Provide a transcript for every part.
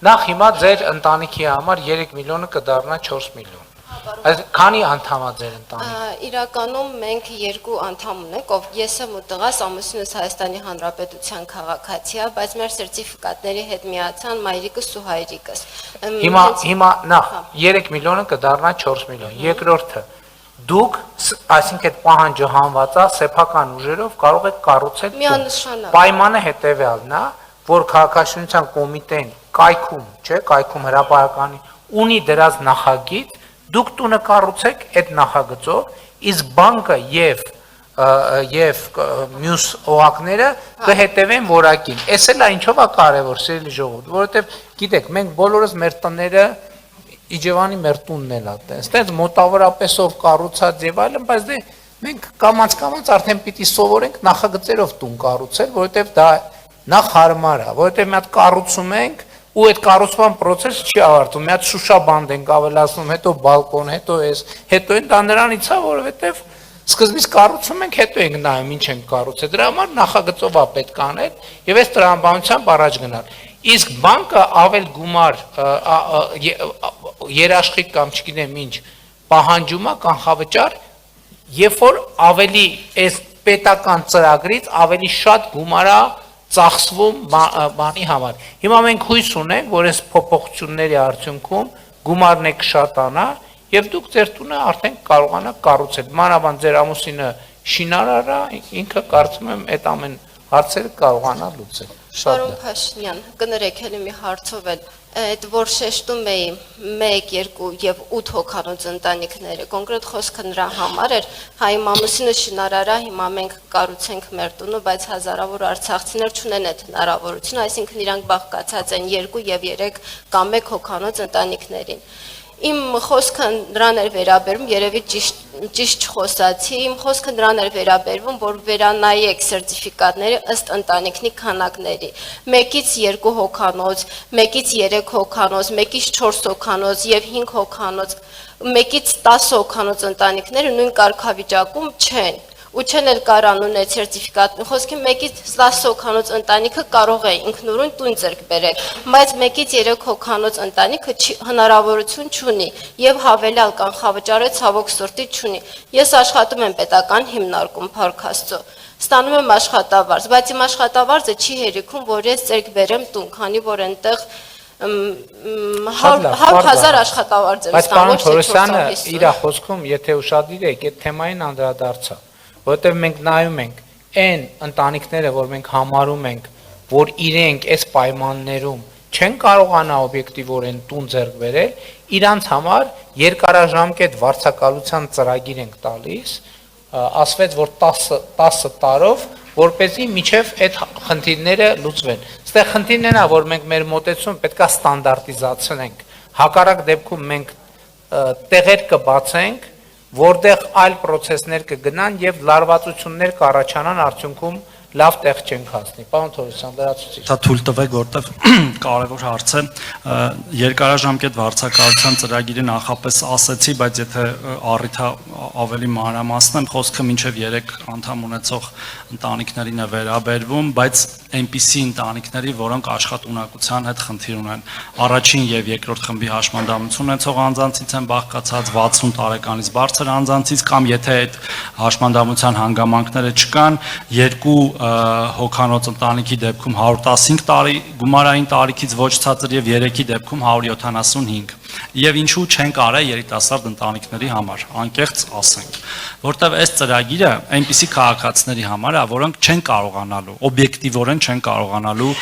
Նախ հիմա ձեր ընտանիքի համար 3 միլիոնը կդառնա 4 միլիոն։ Այս քանի անդամ է ձեր ընտանիքը։ Իրականում մենք 2 անդամ ունենք, ով ես եմ ու տղաս, ամուսինս Հայաստանի Հանրապետության քաղաքացի է, բայց մեր սերտիֆիկատների հետ միացան մայրիկս ու հայրիկս։ Հիմա նախ 3 միլիոնը կդառնա 4 միլիոն։ Երկրորդը դուք, այսինքն այդ պահանջը հանված է, սեփական ուժերով կարող եք կառուցել։ Միանշանակ։ Պայմանը հետևյալն է, որ քաղաքաշինության կոմիտեն կայքում, չէ, կայքում հրապարականի ունի դրած նախագիծ, դուք տունը կառուցեք այդ նախագծով, իսկ բանկը եւ մյուս օղակները կհետևեն որակին։ Էս էլ է ինչով է կարևոր, սիրելի ժողովուրդ, որովհետեւ գիտեք, մենք բոլորս մեր տները Իջևանի մեր տունն էլ է, այստեղ մոտավորապես կառուցած եւ այլն, բայց դե մենք կամաց արդեն պիտի սովորենք նախագծերով տուն կառուցել, որովհետեւ դա նախ հարմար է, որովհետեւ մի հատ կառուցում ենք ու այդ կառուցման process չի ավարտվում, մի հատ շուշաբանդ ենք ավելացնում, հետո բալկոն, հետո հետո դա նրանից է, որովհետեւ սկզբից կառուցում ենք, հետո ենք նայում ինչ ենք կառուցել, դրա համար նախագծով է պետք անել եւ այս տրամաբանությամբ առաջ գնալ։ Իսկ բանկը ավել գումար երաշխիք կամ չգիտեմ ինչ պահանջում է կանխավճար, երբ որ ավելի այս պետական ծրագրից ավելի շատ գումար է ծախսվում բանի համար։ Հիմա մենք հույս ունենք, որ այս փոփոխությունների արդյունքում գումարն է կշատանա եւ դուք ձեր տունը արդեն կարողանաք կառուցել։ Մանավանդ ձեր ամուսինը շինարար է, ինքը կարծում եմ այդ ամեն հարցերը կարողանա լուծել։ Պարոն Փաշինյան, կներեք էլի մի հարցով էլ, այդ որ շեշտում էի 1, 2 եւ 8 հոգանոց ընտանիքները, կոնկրետ խոսքը նրա համար էր, հայ ամուսինը շինարար է, հիմա մենք կառուցենք մեր տունը, բայց հազարավոր արցախցիներ չունեն այդ հնարավորությունը, այսինքն իրանք բաղկացած են 2 եւ 3 կամ 1 հոգանոց ընտանիքներին։ Իմ խոսքը նրան էր վերաբերում, երևի ճիշտ չխոսացի, իմ խոսքը նրան էր վերաբերվում, որ վերանայեք սերտիֆիկատները ըստ ընտանիքի քանակների։ 1-ից 2 հոգանոց, 1-ից 3 հոգանոց, 1-ից 4 հոգանոց եւ 5 հոգանոց, 1-ից 10 հոգանոց ընտանիքները նույն կարգավիճակում չեն։ Ու չեն էլ կարող ունենալ սերտիֆիկատ, խոսքի 1-ից 10 հոգանոց ընտանիքը կարող է ինքնուրույն տուն ձեռք բերել, բայց 1-ից 3 հոգանոց ընտանիքը հնարավորություն չունի եւ հավելյալ կանխավճարը ցավոք սրտի չունի։ Ես աշխատում եմ պետական հիմնարկում, Փառք Աստծո, ստանում եմ աշխատավարձ, բայց իմ աշխատավարձը չի հերիքում, որ ես ձեռք բերեմ տուն, քանի որ այնտեղ 100,000 աշխատավարձ եմ ստանում։ Բայց պարոն Թորոսյանը իր խոսքում, եթե ուշադիր եք, այդ թեմային անդրադարձա, որովհետև մենք նայում ենք այն ընտանիքները, որ մենք համարում ենք, որ իրենք այս պայմաններում չեն կարողանա օբյեկտիվորեն տուն ձեռք բերել, իրանց համար երկարաժամկետ վարձակալության ծրագիր ենք տալիս, ասվեց, որ 10 տարով, որպեսզի միջև այդ խնդիրները լուծվեն։ Այստեղ խնդիրն է, որ մենք մեր մոտեցում պետքա ստանդարտիզացնենք։ Հակառակ դեպքում մենք տեղեր կբացենք, որտեղ այլ process-ներ կգնան եւ լարվածություններ կառաջանան արդյունքում լավ տեղ չենք հասնի։ Պարոն Թորոսյան, լրացուցիչ։ Դա թույլ տվեք, որտեղ կարևոր հարց է, երկարաժամկետ վարձակալության ծրագիրը նախապես ասեցի, բայց եթե առիթը ավելի մանրամասնեմ, խոսքը մինչև 3 անդամ ունեցող ընտանիքներին է վերաբերվում, բայց այնպիսի ընտանիքների, որոնք աշխատունակության հետ խնդիր ունեն։ Առաջին եւ երկրորդ խմբի հաշմանդամություն ունեցող անձանցից են բաղկացած 60 տարեկանից բարձր անձանցից, կամ եթե այդ հաշմանդամության հանգամանքները չկան, 2 հոգանոց ընտանիքի դեպքում 115 տարի գումարային տարիքից ոչ ցածր եւ 3-ի դեպքում 175։ Եվ ինչու չեն կարել երիտասարդ ընտանիքների համար, անկեղծ ասենք, որտեղ այս ծրագիրը այնպիսի քաղաքացիների համար է, որոնք չեն կարողանալու, օբյեկտիվորեն չեն կարողանալու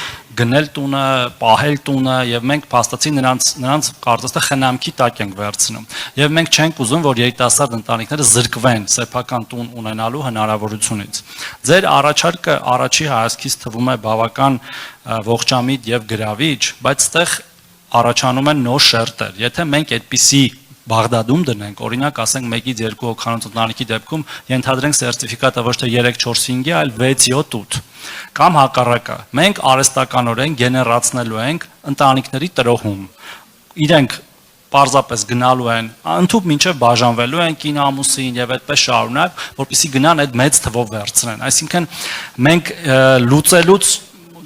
գնել տունը, պահել տունը, եւ մենք փաստացի նրանց կարծես թե խնամքի տակ ենք վերցնում։ Եվ մենք չենք ուզում, որ երիտասարդ ընտանիքները զրկվեն սեփական տուն ունենալու հնարավորությունից։ Ձեր առաջարկը առաջի հայացքից թվում է բավական ողջամիտ եւ գրավիչ, բայց այդտեղ առաջանում են նոր շերտեր։ Եթե մենք այդպիսի Բաղդադում դնենք, օրինակ ասենք 1-ից 2 հոգանոց ընտանիքի դեպքում ենթադրենք սերտիֆիկատը ոչ թե 3-4-5-ի, այլ 6-7-8, կամ հակառակը, մենք արհեստականորեն գեներացնելու ենք ընտանիքների տրոհում։ Իրենք պարզապես գնալու են, ընդհանուր մինչև բաժանվելու են կին ամուսին եւ այդպես շարունակ, որպեսզի գնան այդ մեծ թվով վերցնեն։ Այսինքն մենք լուծելուց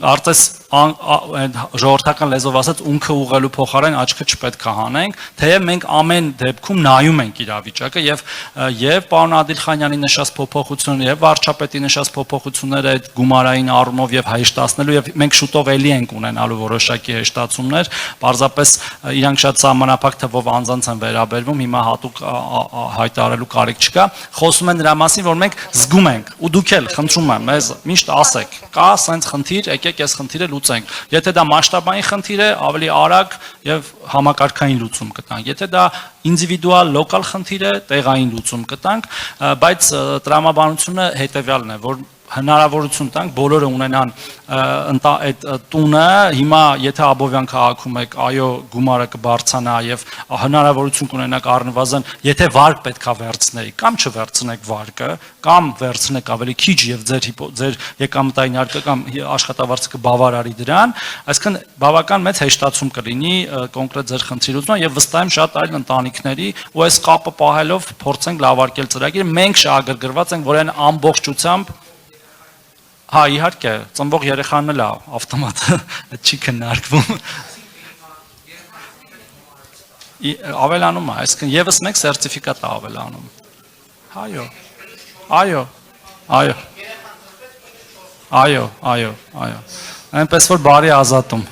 Արդես ժողովրդական լեզվով ասած ունքը ուղղելու փոխարեն աչքը չպետք է հանենք, թեև մենք ամեն դեպքում նայում ենք իրավիճակը եւ պարոն Ադիլխանյանի նշած փոփոխությունները եւ վարչապետի նշած փոփոխությունները այդ գումարային առումով եւ հեշտացնելու եւ մենք շուտով էլի ենք ունենալու որոշակի հեշտացումներ, պարզապես իրանք շատ սահմանափակ թվով անձանց են վերաբերվում, հիմա հատուկ հայտարարելու կարիք չկա, խոսում են նրա մասին, որ մենք զգում ենք ու դուք էլ խնդրում եմ մեզ միշտ ասեք, կա սենց խնդիր, եկեք այս խնդիրը լուծենք։ Եթե դա մասշտաբային խնդիր է, ավելի արագ եւ համակարգային լուծում կտանք։ Եթե դա ինդիվիդուալ լոկալ խնդիր է, տեղային լուծում կտանք, բայց տրամաբանությունը հետեւյալն է, որ հնարավորություն տանք բոլորը ունենան այդ տունը, հիմա եթե Աբովյան քաղաքում եք, այո, գումարը կբարձրանա եւ հնարավորություն կունենաք առնվազն, եթե վարկ պետքա վերցնեի, կամ չվերցնեք վարկը, կամ վերցնեք ավելի քիչ եւ ձեր եկամտային հարկը կամ աշխատավարձը կբավարարի դրան, այսինքն բավական մեծ հեշտացում կլինի կոնկրետ ձեր խնդրի լուծման եւ վստահ եմ շատ այլ ընտանիքների ու այս կապը պահելով փորձենք լավարկել ծրագիրը, մենք շահագրգռված ենք, որ այն ամբողջությամբ հա, իհարկե, ծնվող երեխան էլ է ավտոմատ, չի քննարկվում։ Ավելանում է, այսինքն եւս մեկ սերտիֆիկատ է ավելանում։ Այո։ Այո։ Այո։ Այո, այո, այո։ Այնպես որ բարի ազատում։